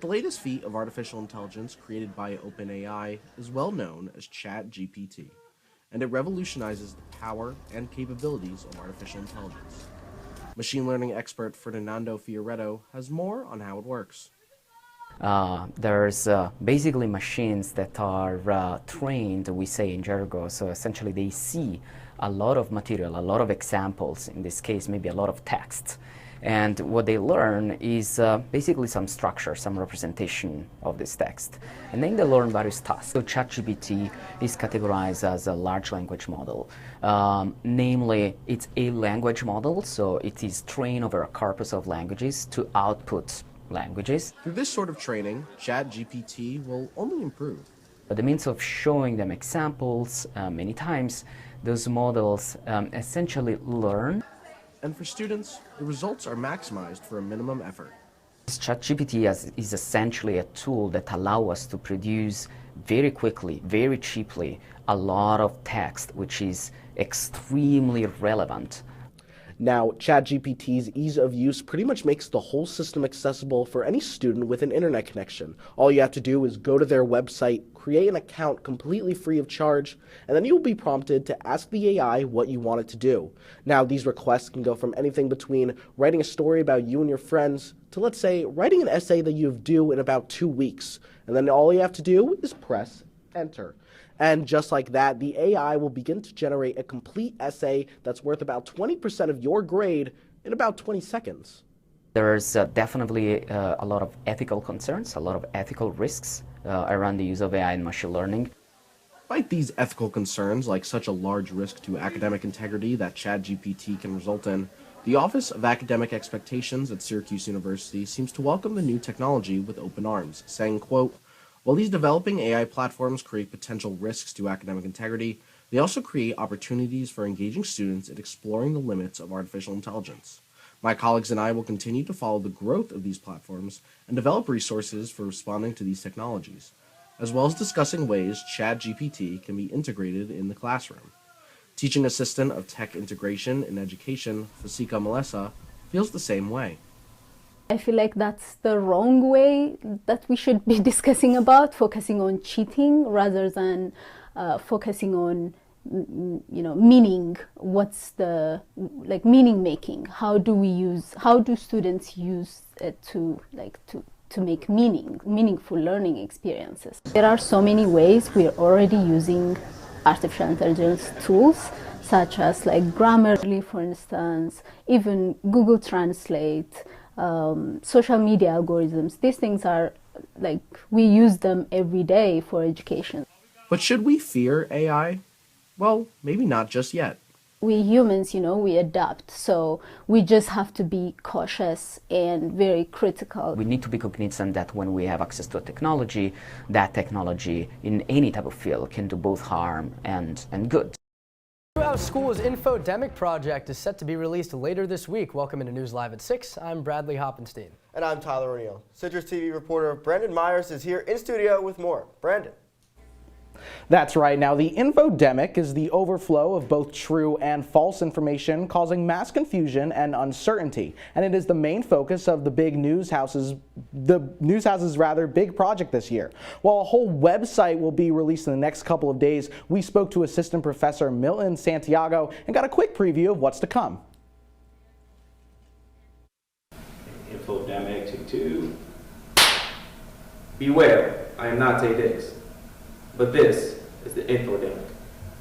The latest feat of artificial intelligence created by OpenAI is well known as ChatGPT, and it revolutionizes the power and capabilities of artificial intelligence. Machine learning expert Fernando Fioretto has more on how it works. There's basically machines that are trained, we say in jargon, so essentially they see a lot of material, a lot of examples, in this case maybe a lot of text. And what they learn is basically some structure, some representation of this text. And then they learn various tasks. So ChatGPT is categorized as a large language model. Namely, it's a language model, so it is trained over a corpus of languages to output languages. Through this sort of training, ChatGPT will only improve. By the means of showing them examples many times, those models essentially learn. And for students, the results are maximized for a minimum effort. ChatGPT is essentially a tool that allows us to produce very quickly, very cheaply, a lot of text, which is extremely relevant. Now, ChatGPT's ease of use pretty much makes the whole system accessible for any student with an internet connection. All you have to do is go to their website, create an account completely free of charge, and then you'll be prompted to ask the AI what you want it to do. Now, these requests can go from anything between writing a story about you and your friends to, let's say, writing an essay that you have due in about 2 weeks. And then all you have to do is press enter. And just like that, the AI will begin to generate a complete essay that's worth about 20% of your grade in about 20 seconds. There's definitely a lot of ethical concerns, a lot of ethical risks around the use of AI in machine learning. Despite these ethical concerns, like such a large risk to academic integrity that ChatGPT can result in, the Office of Academic Expectations at Syracuse University seems to welcome the new technology with open arms, saying, quote, "While these developing AI platforms create potential risks to academic integrity, they also create opportunities for engaging students in exploring the limits of artificial intelligence. My colleagues and I will continue to follow the growth of these platforms and develop resources for responding to these technologies, as well as discussing ways ChatGPT can be integrated in the classroom." Teaching assistant of tech integration in education, Fasika Melessa, feels the same way. I feel like that's the wrong way that we should be discussing about, focusing on cheating rather than focusing on, meaning. What's the, meaning making? How do students use it to make meaningful learning experiences? There are so many ways we're already using artificial intelligence tools, such as Grammarly, for instance, even Google Translate, social media algorithms. These things are we use them every day for education. But should we fear AI? Well, maybe not just yet. We humans, we adapt, so we just have to be cautious and very critical. We need to be cognizant that when we have access to a technology, that technology in any type of field can do both harm and good. Our school's Infodemic project is set to be released later this week. Welcome into News Live at 6. I'm Bradley Hoppenstein. And I'm Tyler O'Neill. Citrus TV reporter Brandon Myers is here in studio with more. Brandon. That's right. Now, the infodemic is the overflow of both true and false information causing mass confusion and uncertainty. And it is the main focus of the big news house's big project this year. While a whole website will be released in the next couple of days, we spoke to Assistant Professor Milton Santiago and got a quick preview of what's to come. Infodemic, take 2. Beware, I am not Tay Diggs. But this is the infodemic.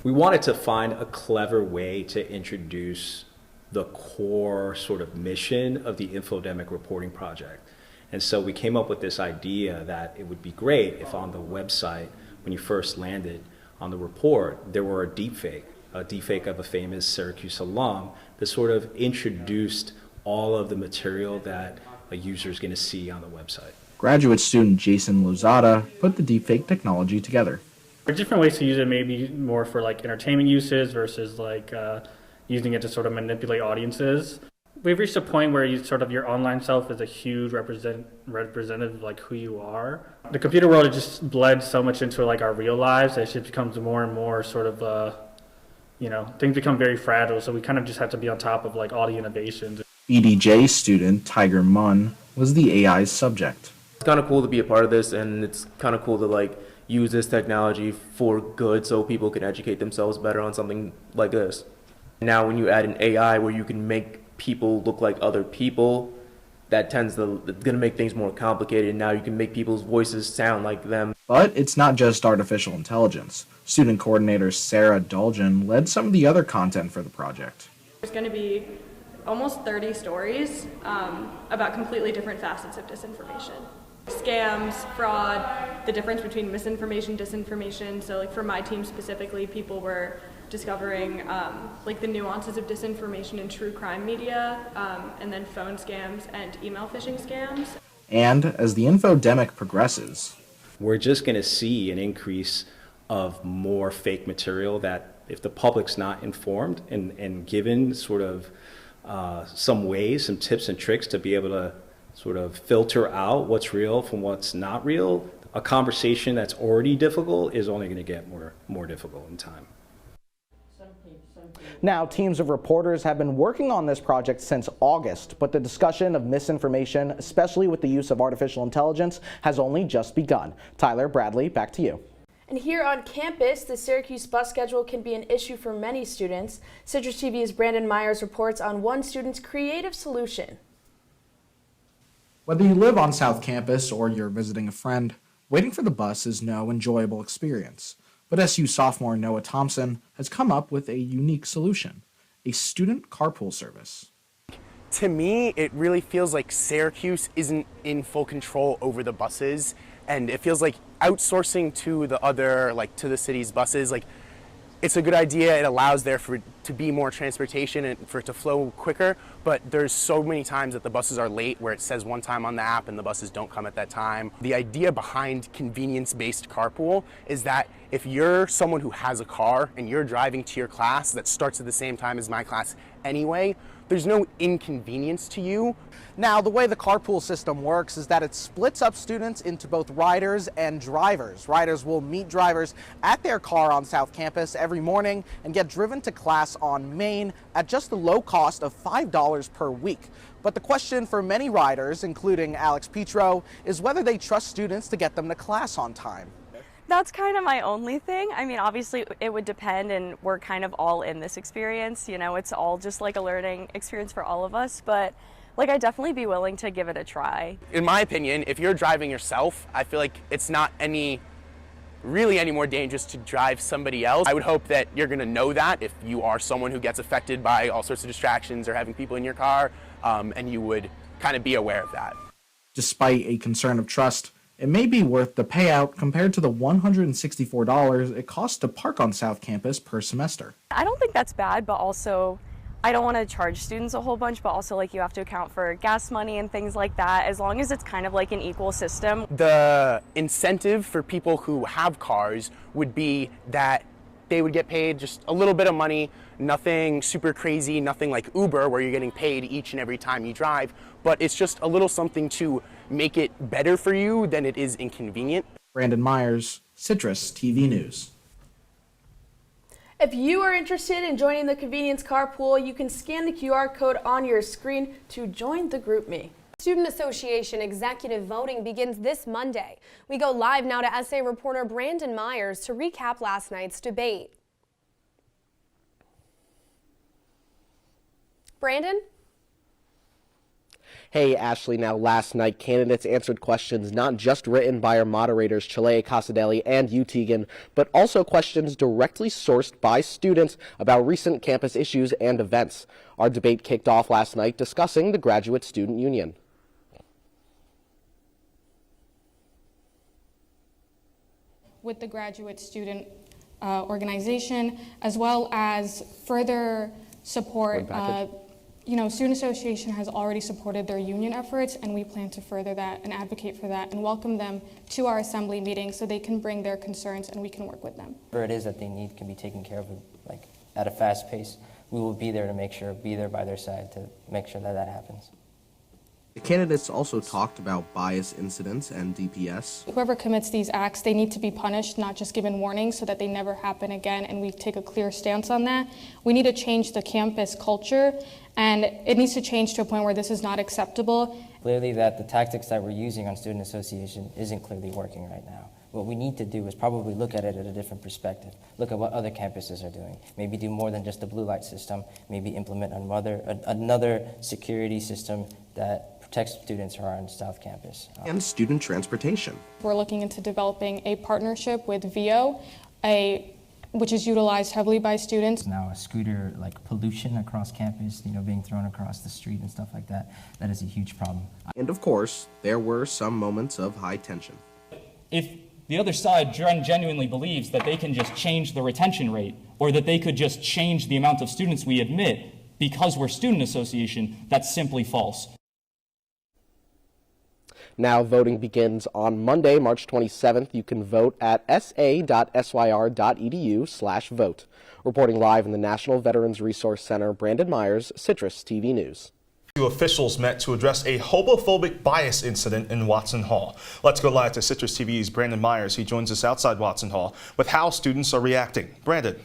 We wanted to find a clever way to introduce the core sort of mission of the infodemic reporting project. And so we came up with this idea that it would be great if on the website, when you first landed on the report, there were a deepfake of a famous Syracuse alum that sort of introduced all of the material that a user is going to see on the website. Graduate student Jason Lozada put the deepfake technology together. There are different ways to use it, maybe more for entertainment uses versus using it to sort of manipulate audiences. We've reached a point where your online self is a huge representative of who you are. The computer world has just bled so much into our real lives that it just becomes more and more things become very fragile. So we kind of just have to be on top of all the innovations. EDJ student Tiger Munn was the AI's subject. It's kind of cool to be a part of this, and it's kind of cool to like use this technology for good so people can educate themselves better on something like this. Now when you add an AI where you can make people look like other people, that tends to gonna make things more complicated. Now you can make people's voices sound like them. But it's not just artificial intelligence. Student coordinator Sarah Dolgen led some of the other content for the project. There's going to be almost 30 stories about completely different facets of disinformation. Scams, fraud, the difference between misinformation, disinformation. So like for my team specifically, people were discovering like the nuances of disinformation in true crime media, and then phone scams and email phishing scams. And as the infodemic progresses, we're just going to see an increase of more fake material that if the public's not informed and given sort of some ways, some tips and tricks to be able to sort of filter out what's real from what's not real, a conversation that's already difficult is only going to get more difficult in time. Now, teams of reporters have been working on this project since August, but the discussion of misinformation, especially with the use of artificial intelligence, has only just begun. Tyler, Bradley, back to you. And here on campus, the Syracuse bus schedule can be an issue for many students. Citrus TV's Brandon Myers reports on one student's creative solution. Whether you live on South Campus or you're visiting a friend, waiting for the bus is no enjoyable experience. But SU sophomore Noah Thompson has come up with a unique solution, a student carpool service. To me, it really feels like Syracuse isn't in full control over the buses, and it feels like outsourcing to the other, like to the city's buses, like it's a good idea. It allows there for to be more transportation and for it to flow quicker, but there's so many times that the buses are late where it says one time on the app and the buses don't come at that time. The idea behind convenience-based carpool is that if you're someone who has a car and you're driving to your class that starts at the same time as my class anyway, there's no inconvenience to you. Now, the way the carpool system works is that it splits up students into both riders and drivers. Riders will meet drivers at their car on South Campus every morning and get driven to class on Main at just the low cost of $5 per week. But the question for many riders, including Alex Petro, is whether they trust students to get them to class on time. That's kind of my only thing. I mean, obviously it would depend, and we're kind of all in this experience. You know, it's all just like a learning experience for all of us, but like I'd definitely be willing to give it a try. In my opinion, if you're driving yourself, I feel like it's not really any more dangerous to drive somebody else. I would hope that you're gonna know that if you are someone who gets affected by all sorts of distractions or having people in your car, and you would kind of be aware of that. Despite a concern of trust, it may be worth the payout compared to the $164 it costs to park on South Campus per semester. I don't think that's bad, but also I don't want to charge students a whole bunch, but also like you have to account for gas money and things like that, as long as it's kind of like an equal system. The incentive for people who have cars would be that they would get paid just a little bit of money, nothing super crazy, nothing like Uber where you're getting paid each and every time you drive, but it's just a little something to make it better for you than it is inconvenient. Brandon Myers, Citrus TV News. If you are interested in joining the convenience carpool, you can scan the QR code on your screen to join the GroupMe. Student Association executive voting begins this Monday. We go live now to SA reporter Brandon Myers to recap last night's debate. Brandon? Hey, Ashley. Now, last night, candidates answered questions not just written by our moderators, Chile Casadelli and Hugh Teagan, but also questions directly sourced by students about recent campus issues and events. Our debate kicked off last night discussing the Graduate Student Union. With the graduate student organization, as well as further support. Student Association has already supported their union efforts, and we plan to further that and advocate for that and welcome them to our assembly meetings so they can bring their concerns and we can work with them. Whatever it is that they need can be taken care of at a fast pace. We will be there to be there by their side to make sure that happens. The candidates also talked about bias incidents and DPS. Whoever commits these acts, they need to be punished, not just given warnings so that they never happen again, and we take a clear stance on that. We need to change the campus culture, and it needs to change to a point where this is not acceptable. Clearly that the tactics that we're using on student association isn't clearly working right now. What we need to do is probably look at it at a different perspective. Look at what other campuses are doing. Maybe do more than just the blue light system. Maybe implement another security system that protects students who are on South Campus. And student transportation. We're looking into developing a partnership with VO, which is utilized heavily by students. Now a scooter pollution across campus, being thrown across the street and stuff like that, that is a huge problem. And of course, there were some moments of high tension. If the other side genuinely believes that they can just change the retention rate, or that they could just change the amount of students we admit because we're student association, that's simply false. Now voting begins on Monday, March 27th. You can vote at sa.syr.edu/vote. Reporting live in the National Veterans Resource Center, Brandon Myers, Citrus TV News. Officials met to address a homophobic bias incident in Watson Hall. Let's go live to Citrus TV's Brandon Myers. He joins us outside Watson Hall with how students are reacting. Brandon.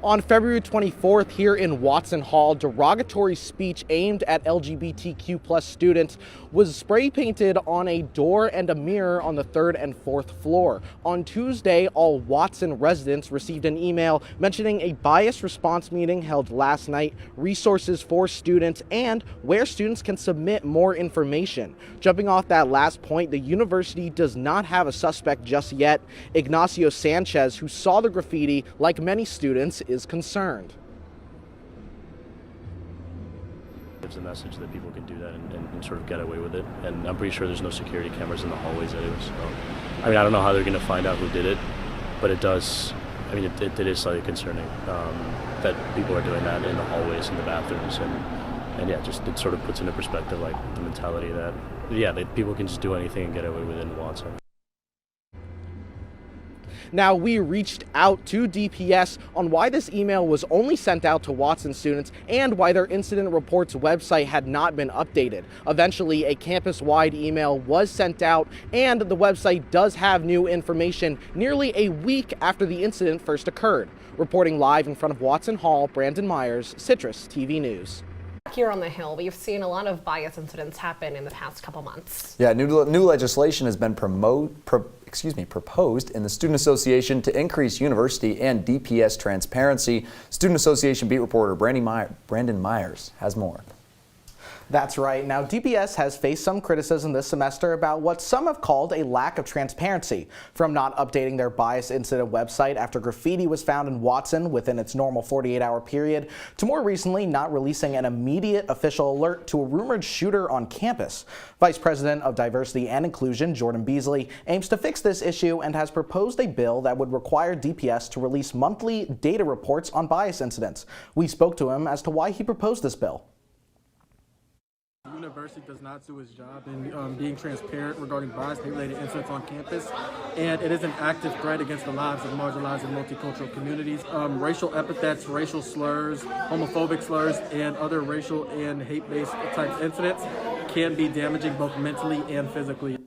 On February 24th, here in Watson Hall, derogatory speech aimed at LGBTQ+ students was spray painted on a door and a mirror on the 3rd and 4th floor. On Tuesday, all Watson residents received an email mentioning a bias response meeting held last night, resources for students, and where students can submit more information. Jumping off that last point, the university does not have a suspect just yet. Ignacio Sanchez, who saw the graffiti, like many students, is concerned. Gives a message that people can do that and sort of get away with it, and I'm pretty sure there's no security cameras in the hallways anyway, so I mean I don't know how they're going to find out who did it, but it does, I mean it is slightly concerning that people are doing that in the hallways and the bathrooms, and yeah, just it sort of puts into perspective like the mentality that people can just do anything and get away with it in Watson. Now, we reached out to DPS on why this email was only sent out to Watson students and why their incident reports website had not been updated. Eventually, a campus-wide email was sent out, and the website does have new information nearly a week after the incident first occurred. Reporting live in front of Watson Hall, Brandon Myers, Citrus TV News. Here on the Hill, we've seen a lot of bias incidents happen in the past couple months. Yeah, new legislation has been proposed in the Student Association to increase university and DPS transparency. Student Association beat reporter Brandon Myers has more. That's right. Now, DPS has faced some criticism this semester about what some have called a lack of transparency, from not updating their bias incident website after graffiti was found in Watson within its normal 48-hour period, to more recently not releasing an immediate official alert to a rumored shooter on campus. Vice President of Diversity and Inclusion, Jordan Beasley, aims to fix this issue and has proposed a bill that would require DPS to release monthly data reports on bias incidents. We spoke to him as to why he proposed this bill. The university does not do its job in being transparent regarding bias-related incidents on campus, and it is an active threat against the lives of marginalized and multicultural communities. Racial epithets, racial slurs, homophobic slurs, and other racial and hate-based type incidents can be damaging both mentally and physically.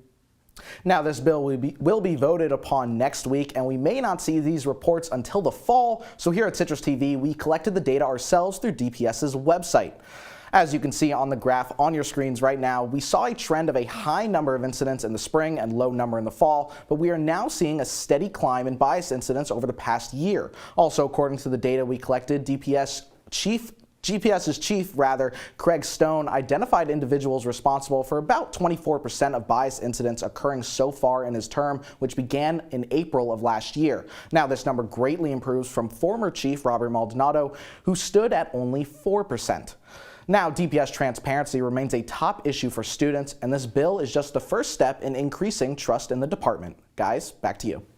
Now, this bill will be voted upon next week, and we may not see these reports until the fall, so here at Citrus TV, we collected the data ourselves through DPS's website. As you can see on the graph on your screens right now, we saw a trend of a high number of incidents in the spring and low number in the fall, but we are now seeing a steady climb in bias incidents over the past year. Also, according to the data we collected, GPS's chief, Craig Stone, identified individuals responsible for about 24% of bias incidents occurring so far in his term, which began in April of last year. Now, this number greatly improves from former Chief Robert Maldonado, who stood at only 4%. Now, DPS transparency remains a top issue for students, and this bill is just the first step in increasing trust in the department. Guys, back to you.